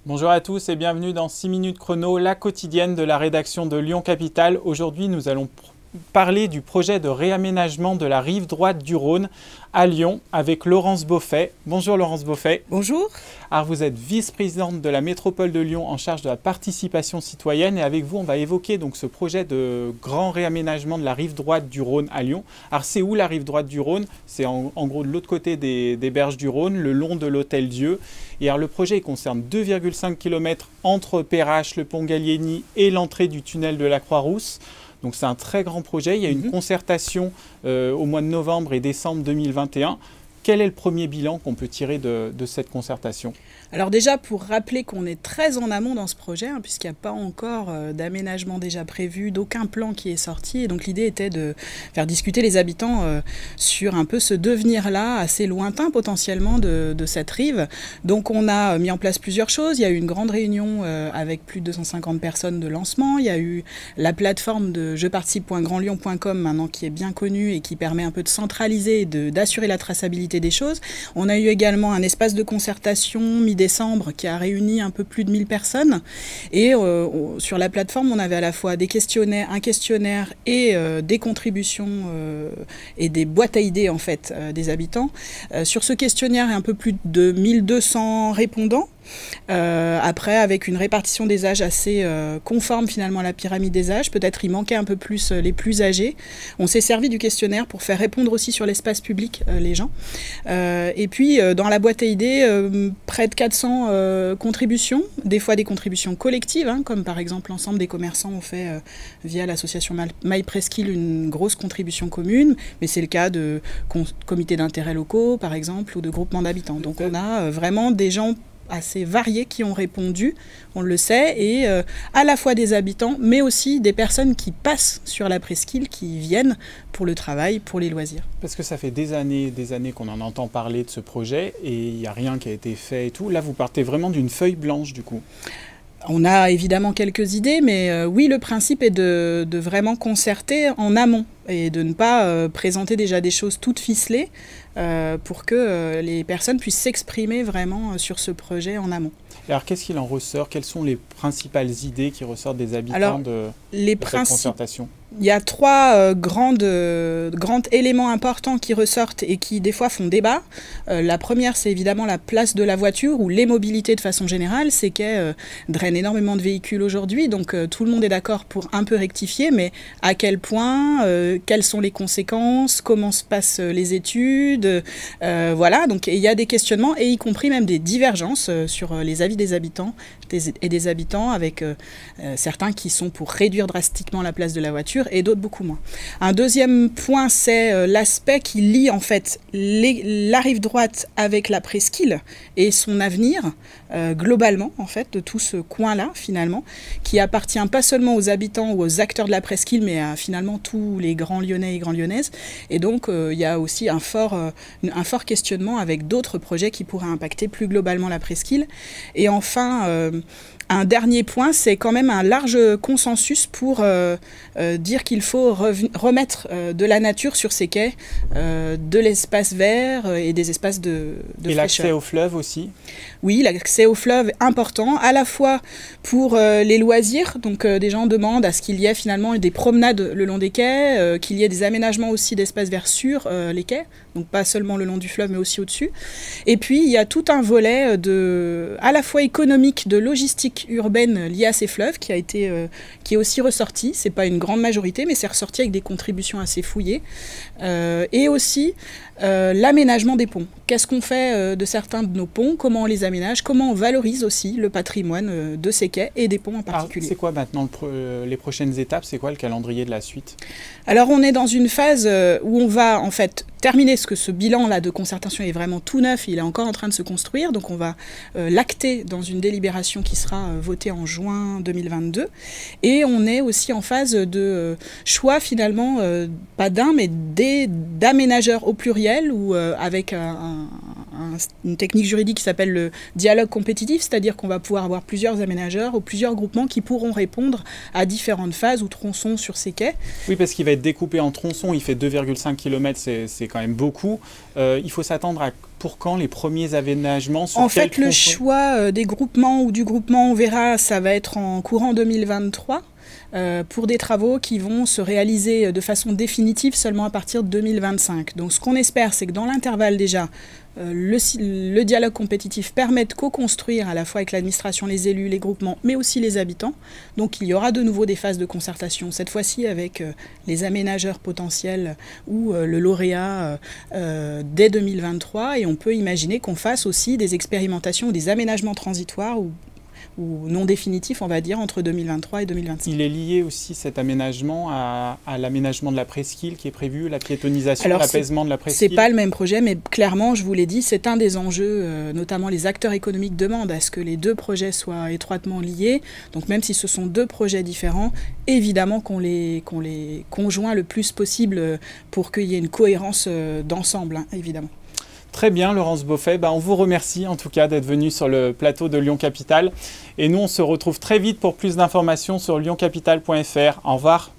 Bonjour à tous et bienvenue dans 6 minutes chrono, la quotidienne de la rédaction de Lyon Capitale. Aujourd'hui, nous allons parler du projet de réaménagement de la rive droite du Rhône à Lyon avec Laurence Beaufet. Bonjour Laurence Beaufet. Bonjour. Alors vous êtes vice-présidente de la métropole de Lyon en charge de la participation citoyenne et avec vous on va évoquer donc ce projet de grand réaménagement de la rive droite du Rhône à Lyon. Alors c'est où la rive droite du Rhône? C'est en gros de l'autre côté des berges du Rhône, le long de l'Hôtel-Dieu. Et alors le projet il concerne 2,5 km entre Perrache, le pont Gallieni et l'entrée du tunnel de la Croix-Rousse. Donc c'est un très grand projet. Il y a une concertation au mois de novembre et décembre 2021. Quel est le premier bilan qu'on peut tirer de cette concertation? Alors déjà, pour rappeler qu'on est très en amont dans ce projet, puisqu'il n'y a pas encore d'aménagement déjà prévu, d'aucun plan qui est sorti. Et donc l'idée était de faire discuter les habitants sur un peu ce devenir-là, assez lointain potentiellement de cette rive. Donc on a mis en place plusieurs choses. Il y a eu une grande réunion avec plus de 250 personnes de lancement. Il y a eu la plateforme de jeparticipe.grandlyon.com maintenant qui est bien connue et qui permet un peu de centraliser et d'assurer la traçabilité des choses. On a eu également un espace de concertation mi-décembre qui a réuni un peu plus de 1000 personnes et sur la plateforme on avait à la fois des questionnaires, un questionnaire et des contributions et des boîtes à idées en fait des habitants. Sur ce questionnaire il y a un peu plus de 1200 répondants. Après, avec une répartition des âges assez conforme finalement à la pyramide des âges, peut-être il manquait un peu plus les plus âgés. On s'est servi du questionnaire pour faire répondre aussi sur l'espace public les gens. Et puis dans la boîte à idées, près de 400 contributions, des fois des contributions collectives, comme par exemple l'ensemble des commerçants ont fait via l'association My Presqu'île une grosse contribution commune, mais c'est le cas de comités d'intérêt locaux par exemple ou de groupements d'habitants. Donc on a vraiment des gens assez variés qui ont répondu, on le sait, et à la fois des habitants, mais aussi des personnes qui passent sur la presqu'île, qui viennent pour le travail, pour les loisirs. Parce que ça fait des années qu'on en entend parler de ce projet et il n'y a rien qui a été fait et tout. Là, vous partez vraiment d'une feuille blanche du coup. On a évidemment quelques idées, mais oui, le principe est de vraiment concerter en amont et de ne pas présenter déjà des choses toutes ficelées pour que les personnes puissent s'exprimer vraiment sur ce projet en amont. Et alors, qu'est-ce qu'il en ressort? Quelles sont les principales idées qui ressortent des habitants de cette concertation? Il y a trois grands éléments importants qui ressortent et qui des fois font débat. La première, c'est évidemment la place de la voiture ou les mobilités de façon générale. C'est qu'elle draine énormément de véhicules aujourd'hui, donc tout le monde est d'accord pour un peu rectifier, mais à quel point, quelles sont les conséquences, comment se passent les études, voilà. Donc il y a des questionnements et y compris même des divergences sur les avis des habitants et des habitants avec certains qui sont pour réduire drastiquement la place de la voiture et d'autres beaucoup moins. Un deuxième point, c'est l'aspect qui lie en fait la rive droite avec la presqu'île et son avenir globalement en fait de tout ce coin-là finalement, qui appartient pas seulement aux habitants ou aux acteurs de la presqu'île, mais à finalement tous les grands Lyonnais et grands Lyonnaises. Et donc il y a aussi un fort questionnement avec d'autres projets qui pourraient impacter plus globalement la presqu'île. Et enfin, un dernier point, c'est quand même un large consensus pour dire qu'il faut remettre de la nature sur ces quais, de l'espace vert et des espaces de fraîcheur. Et l'accès au fleuve aussi? Oui, l'accès au fleuve est important, à la fois pour les loisirs, donc des gens demandent à ce qu'il y ait finalement des promenades le long des quais, qu'il y ait des aménagements aussi d'espaces verts sur les quais, donc pas seulement le long du fleuve mais aussi au-dessus. Et puis il y a tout un volet à la fois économique, de logistique urbaine liée à ces fleuves qui est aussi ressorti. C'est pas une grande majorité, mais c'est ressorti avec des contributions assez fouillées. Et aussi l'aménagement des ponts. Qu'est-ce qu'on fait de certains de nos ponts? Comment on les aménage? Comment on valorise aussi le patrimoine de ces quais et des ponts en particulier? C'est quoi maintenant les prochaines étapes? C'est quoi le calendrier de la suite? Alors on est dans une phase où on va en fait terminer ce bilan-là de concertation est vraiment tout neuf, il est encore en train de se construire, donc on va l'acter dans une délibération qui sera votée en juin 2022. Et on est aussi en phase de choix finalement, pas d'un, mais d'aménageurs au pluriel ou avec une technique juridique qui s'appelle le dialogue compétitif, c'est-à-dire qu'on va pouvoir avoir plusieurs aménageurs ou plusieurs groupements qui pourront répondre à différentes phases ou tronçons sur ces quais. Oui, parce qu'il va être découpé en tronçons, il fait 2,5 km, c'est quand même beaucoup. Il faut s'attendre à pour quand les premiers aménagements sur En fait, le choix des groupements ou du groupement, on verra, ça va être en courant 2023. Pour des travaux qui vont se réaliser de façon définitive seulement à partir de 2025. Donc ce qu'on espère, c'est que dans l'intervalle déjà, le dialogue compétitif permet de co-construire à la fois avec l'administration, les élus, les groupements, mais aussi les habitants. Donc il y aura de nouveau des phases de concertation, cette fois-ci avec les aménageurs potentiels ou le lauréat dès 2023. Et on peut imaginer qu'on fasse aussi des expérimentations ou des aménagements transitoires ou non définitif, on va dire, entre 2023 et 2025. Il est lié aussi, cet aménagement, à l'aménagement de la presqu'île qui est prévu, la piétonisation, l'apaisement de la presqu'île. C'est pas le même projet, mais clairement, je vous l'ai dit, c'est un des enjeux, notamment les acteurs économiques demandent à ce que les deux projets soient étroitement liés. Donc même si ce sont deux projets différents, évidemment qu'on les conjoint le plus possible pour qu'il y ait une cohérence d'ensemble, hein, évidemment. Très bien, Laurence Beaufet. On vous remercie en tout cas d'être venu sur le plateau de Lyon Capital. Et nous, on se retrouve très vite pour plus d'informations sur lyoncapital.fr. Au revoir.